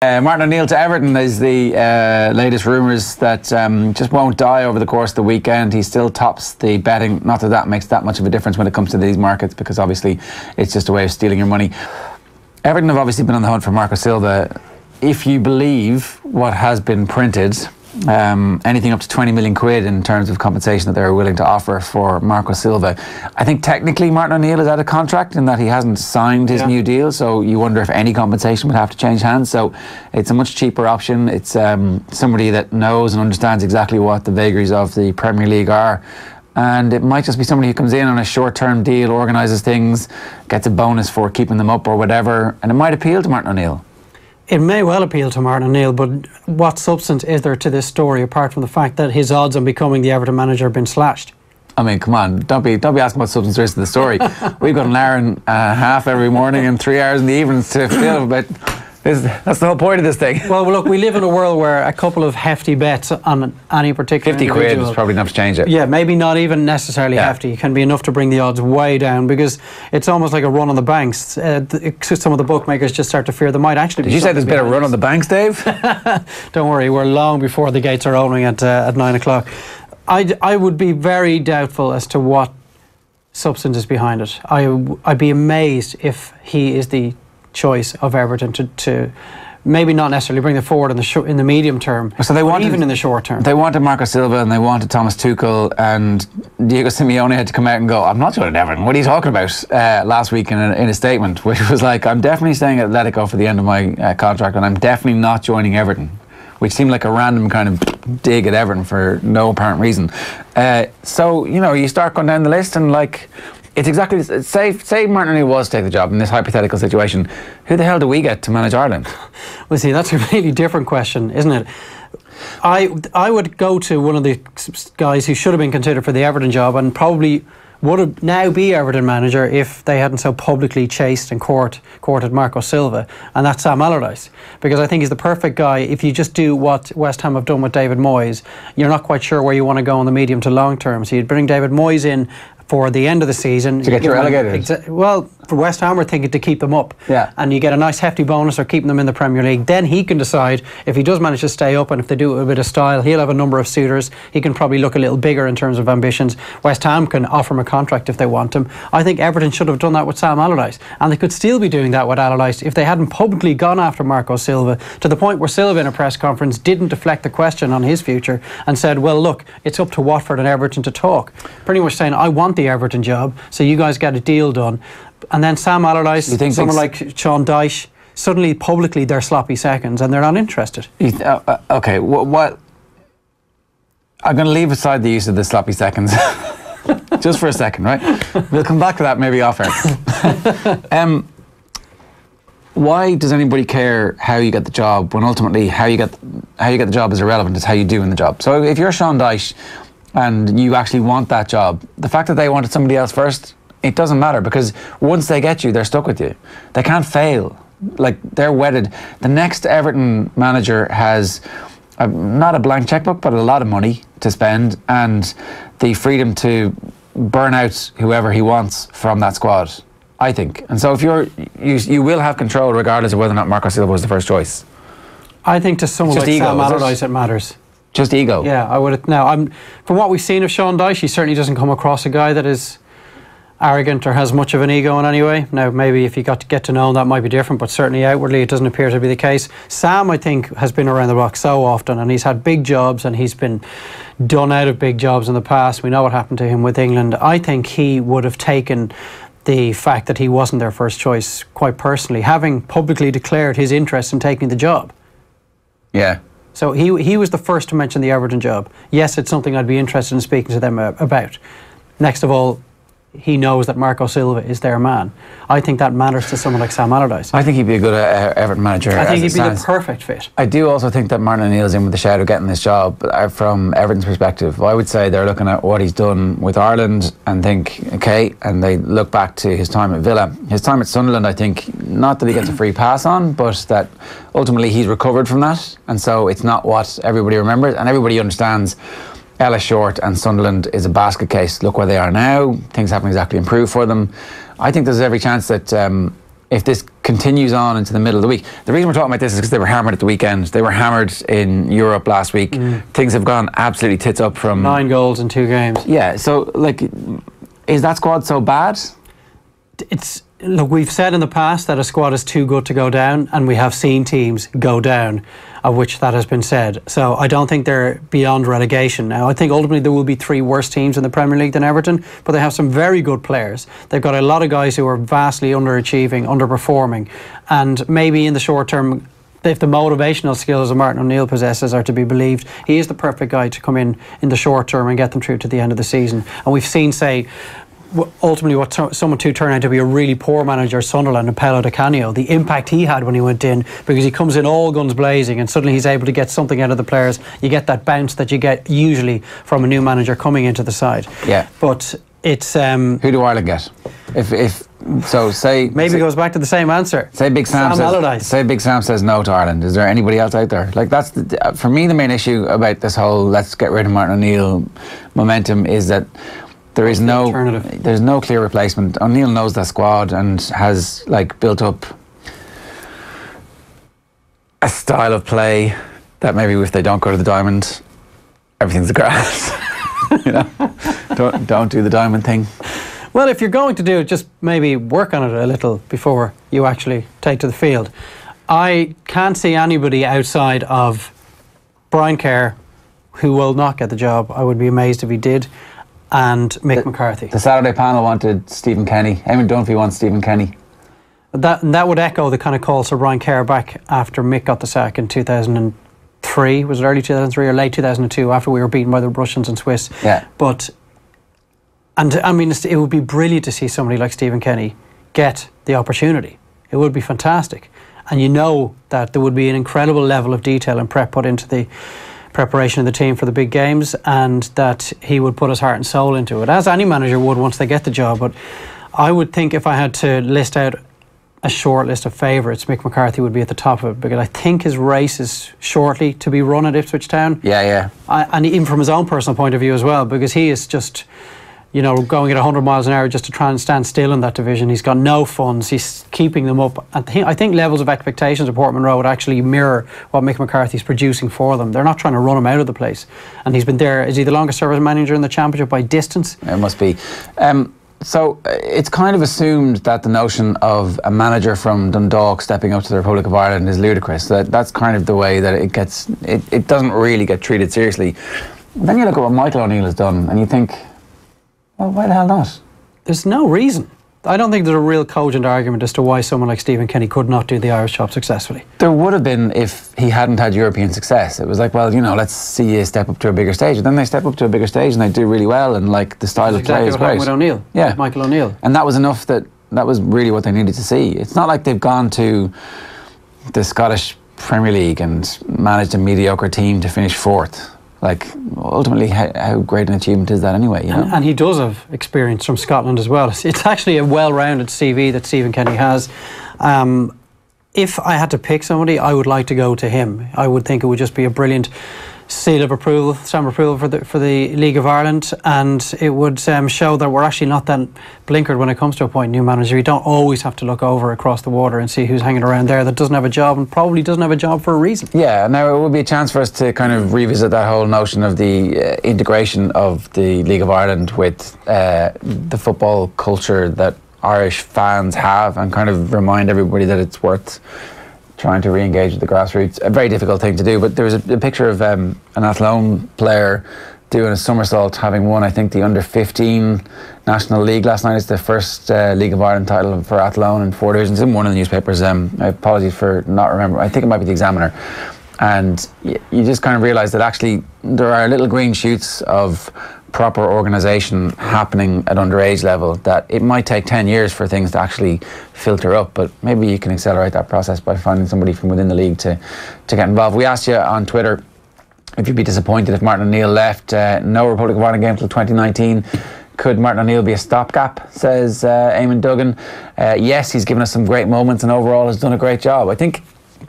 Martin O'Neill to Everton is the latest rumours that just won't die over the course of the weekend. He still tops the betting. Not that that makes that much of a difference when it comes to these markets, because obviously it's just a way of stealing your money. Everton have obviously been on the hunt for Marco Silva. If you believe what has been printed, anything up to 20 million quid in terms of compensation that they're willing to offer for Marco Silva. I think technically Martin O'Neill is out of contract in that he hasn't signed his new deal, so you wonder if any compensation would have to change hands. So it's a much cheaper option. It's somebody that knows and understands exactly what the vagaries of the Premier League are. And it might just be somebody who comes in on a short-term deal, organises things, gets a bonus for keeping them up or whatever, and it might appeal to Martin O'Neill. It may well appeal to Martin O'Neill, but what substance is there to this story apart from the fact that his odds on becoming the Everton manager have been slashed? I mean, come on, don't be asking what substance there is to the story. We've got an hour and a half every morning and 3 hours in the evenings to fill about. That's the whole point of this thing. Well, look, we live in a world where a couple of hefty bets on any particular 50 quid is probably enough to change it. Yeah, maybe not even necessarily hefty. It can be enough to bring the odds way down, because it's almost like a run on the banks. Some of the bookmakers just start to fear there might actually be. Did you say there's been a run on the banks, Dave? Don't worry, we're long before the gates are opening at 9 o'clock. I would be very doubtful as to what substance is behind it. I'd be amazed if he is the choice of Everton to maybe not necessarily bring it forward in the medium term, so they wanted, even in the short term. They wanted Marco Silva and they wanted Thomas Tuchel, and Diego Simeone had to come out and go, I'm not joining Everton. What are you talking about? Last week in a statement, which was like, I'm definitely staying at Atletico for the end of my contract, and I'm definitely not joining Everton, which seemed like a random kind of dig at Everton for no apparent reason. So, you know, you start going down the list and like, it's exactly, say Martin O'Neill was to take the job in this hypothetical situation, who the hell do we get to manage Ireland? Well, see, that's a really different question, isn't it? I would go to one of the guys who should have been considered for the Everton job and probably would have now be Everton manager if they hadn't so publicly chased and courted Marco Silva, and that's Sam Allardyce, because I think he's the perfect guy. If you just do what West Ham have done with David Moyes, you're not quite sure where you want to go in the medium to long term, so you'd bring David Moyes in for the end of the season to get you relegated. Well, for West Ham, we're thinking to keep them up, and you get a nice hefty bonus for keeping them in the Premier League. Then he can decide if he does manage to stay up, and if they do it with a bit of style, he'll have a number of suitors. He can probably look a little bigger in terms of ambitions. West Ham can offer him a contract if they want him. I think Everton should have done that with Sam Allardyce, and they could still be doing that with Allardyce if they hadn't publicly gone after Marco Silva, to the point where Silva in a press conference didn't deflect the question on his future and said, well, look, it's up to Watford and Everton to talk, pretty much saying, I want the Everton job, so you guys get a deal done. And then Sam Allardyce, someone like Sean Dyche, suddenly publicly they're sloppy seconds and they're not interested. Okay, what I'm going to leave aside the use of the sloppy seconds just for a second, right? We'll come back to that maybe off air. Why does anybody care how you get the job when ultimately how you get the job is irrelevant? It's how you do in the job. So if you're Sean Dyche and you actually want that job, the fact that they wanted somebody else first, it doesn't matter, because once they get you, they're stuck with you. They can't fail. Like, they're wedded. The next Everton manager has not a blank checkbook, but a lot of money to spend and the freedom to burn out whoever he wants from that squad, I think. And so if you will have control regardless of whether or not Marco Silva was the first choice. I think to someone like Sam Allardyce it matters. Just ego? Yeah, I would. Now, from what we've seen of Sean Dyche, he certainly doesn't come across a guy that is arrogant or has much of an ego in any way. Now, maybe if you got to get to know him, that might be different, but certainly outwardly it doesn't appear to be the case. Sam, I think, has been around the block so often, and he's had big jobs and he's been done out of big jobs in the past. We know what happened to him with England. I think he would have taken the fact that he wasn't their first choice quite personally, having publicly declared his interest in taking the job. Yeah. So he was the first to mention the Everton job. Yes, it's something I'd be interested in speaking to them about. Next of all, he knows that Marco Silva is their man. I think that matters to someone like Sam Allardyce. I think he'd be a good Everton manager. I think he'd be the perfect fit. I do also think that Martin O'Neill's in with the shout of getting this job. From Everton's perspective, I would say they're looking at what he's done with Ireland and think, okay, and they look back to his time at Villa. His time at Sunderland, I think, not that he gets a free pass on, but that ultimately he's recovered from that, and so it's not what everybody remembers, and everybody understands Ella Short and Sunderland is a basket case. Look where they are now. Things haven't exactly improved for them. I think there's every chance that if this continues on into the middle of the week. The reason we're talking about this is because they were hammered at the weekend. They were hammered in Europe last week. Things have gone absolutely tits up from 9 goals in 2 games. Yeah, so like, is that squad so bad? Look, we've said in the past that a squad is too good to go down, and we have seen teams go down, of which that has been said. So I don't think they're beyond relegation now. I think ultimately there will be 3 worse teams in the Premier League than Everton, but they have some very good players. They've got a lot of guys who are vastly underachieving, underperforming, and maybe in the short term, if the motivational skills that Martin O'Neill possesses are to be believed, he is the perfect guy to come in the short term and get them through to the end of the season. And we've seen, say, ultimately what someone to turn out to be a really poor manager, Sunderland, and Paolo Di Canio, the impact he had when he went in, because he comes in all guns blazing and suddenly he's able to get something out of the players. You get that bounce that you get usually from a new manager coming into the side. Yeah. But it's... who do Ireland get? So say... Maybe it goes back to the same answer. Say Big Sam says, Allardyce. Say Big Sam says no to Ireland. Is there anybody else out there? Like, that's for me the main issue about this whole let's get rid of Martin O'Neill momentum is that there's no clear replacement. O'Neill knows that squad and has like built up a style of play that maybe if they don't go to the diamond, everything's the grass. You know, don't do the diamond thing. Well, if you're going to do it, just maybe work on it a little before you actually take to the field. I can't see anybody outside of Brian Kerr who will not get the job. I would be amazed if he did. And Mick McCarthy. The Saturday panel wanted Stephen Kenny. Eamon Dunphy wants Stephen Kenny. That would echo the kind of calls for Brian Kerr back after Mick got the sack in 2003. Was it early 2003 or late 2002 after we were beaten by the Russians and Swiss? Yeah. And I mean, it would be brilliant to see somebody like Stephen Kenny get the opportunity. It would be fantastic. And you know that there would be an incredible level of detail and prep put into the preparation of the team for the big games, and that he would put his heart and soul into it, as any manager would once they get the job. But I would think if I had to list out a short list of favourites, Mick McCarthy would be at the top of it, because I think his race is shortly to be run at Ipswich Town. Yeah. And even from his own personal point of view as well, because he is just, you know, going at 100 miles an hour just to try and stand still in that division. He's got no funds. He's keeping them up. I think levels of expectations of Portman Road actually mirror what Mick McCarthy's producing for them. They're not trying to run him out of the place. And he's been there. Is he the longest service manager in the Championship by distance? It must be. So it's kind of assumed that the notion of a manager from Dundalk stepping up to the Republic of Ireland is ludicrous. That's kind of the way that it gets. It doesn't really get treated seriously. Then you look at what Michael O'Neill has done and you think, well, why the hell not? There's no reason. I don't think there's a real cogent argument as to why someone like Stephen Kenny could not do the Irish job successfully. There would have been if he hadn't had European success. It was like, well, you know, let's see you step up to a bigger stage. And then they step up to a bigger stage and they do really well, and like the style of play is great. With O'Neill, yeah, with Michael O'Neill, and that was enough. That was really what they needed to see. It's not like they've gone to the Scottish Premier League and managed a mediocre team to finish 4th. Like, ultimately, how great an achievement is that anyway? You know? And he does have experience from Scotland as well. It's actually a well-rounded CV that Stephen Kenny has. If I had to pick somebody, I would like to go to him. I would think it would just be a brilliant seal of approval, stamp of approval for the League of Ireland, and it would show that we're actually not that blinkered when it comes to appointing new manager. You don't always have to look over across the water and see who's hanging around there that doesn't have a job, and probably doesn't have a job for a reason. Yeah, now it would be a chance for us to kind of revisit that whole notion of the integration of the League of Ireland with the football culture that Irish fans have, and kind of remind everybody that it's worth trying to re-engage with the grassroots. A very difficult thing to do, but there was a picture of an Athlone player doing a somersault, having won, I think, the under-15 National League last night. It's the first League of Ireland title for Athlone in 4 divisions. It's in one of the newspapers. Apologies for not remembering. I think it might be the Examiner. And you just kind of realise that actually there are little green shoots of proper organisation happening at underage level, that it might take 10 years for things to actually filter up, but maybe you can accelerate that process by finding somebody from within the league to get involved. We asked you on Twitter if you'd be disappointed if Martin O'Neill left. No Republic of Ireland game until 2019. Could Martin O'Neill be a stopgap, says Eamon Duggan. Yes, he's given us some great moments and overall has done a great job. I think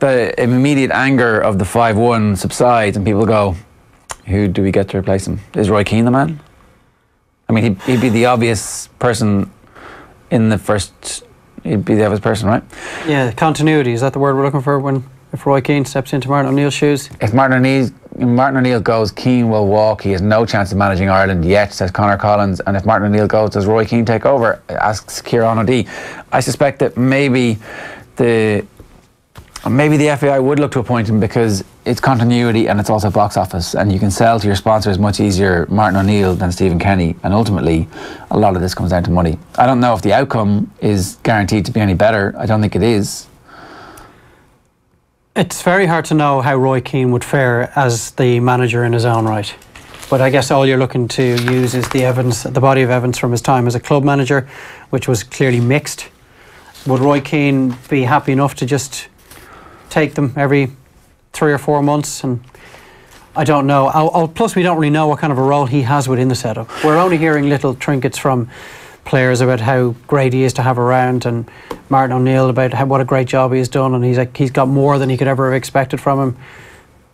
the immediate anger of the 5-1 subsides and people go, who do we get to replace him? Is Roy Keane the man? I mean, he'd be the obvious person in the first he'd be the obvious person, right? Yeah, continuity, is that the word we're looking for if Roy Keane steps into Martin O'Neill's shoes? If Martin O'Neill goes, Keane will walk. He has no chance of managing Ireland yet, says Conor Collins. And if Martin O'Neill goes, does Roy Keane take over? Asks Kieran O'D. I suspect that maybe the FAI would look to appoint him because it's continuity and it's also box office, and you can sell to your sponsors much easier Martin O'Neill than Stephen Kenny, and ultimately a lot of this comes down to money. I don't know if the outcome is guaranteed to be any better. I don't think it is. It's very hard to know how Roy Keane would fare as the manager in his own right. But I guess all you're looking to use is the body of evidence from his time as a club manager, which was clearly mixed. Would Roy Keane be happy enough to just take them every 3 or 4 months? And I don't know. Plus, we don't really know what kind of a role he has within the setup. We're only hearing little trinkets from players about how great he is to have around, and Martin O'Neill about what a great job he's done, and he's got more than he could ever have expected from him.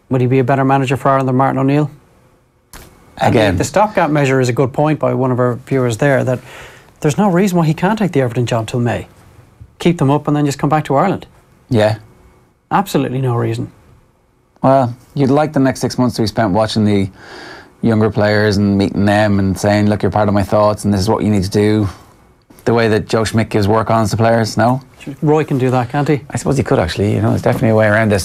Would he be a better manager for Ireland than Martin O'Neill? Again, the stopgap measure is a good point by one of our viewers there, that there's no reason why he can't take the Everton job till May. Keep them up and then just come back to Ireland. Yeah. Absolutely no reason. Well, you'd like the next 6 months to be spent watching the younger players and meeting them and saying, look, you're part of my thoughts and this is what you need to do. The way that Joe Schmidt gives work-ons to players, no? Roy can do that, can't he? I suppose he could, actually. There's definitely a way around this.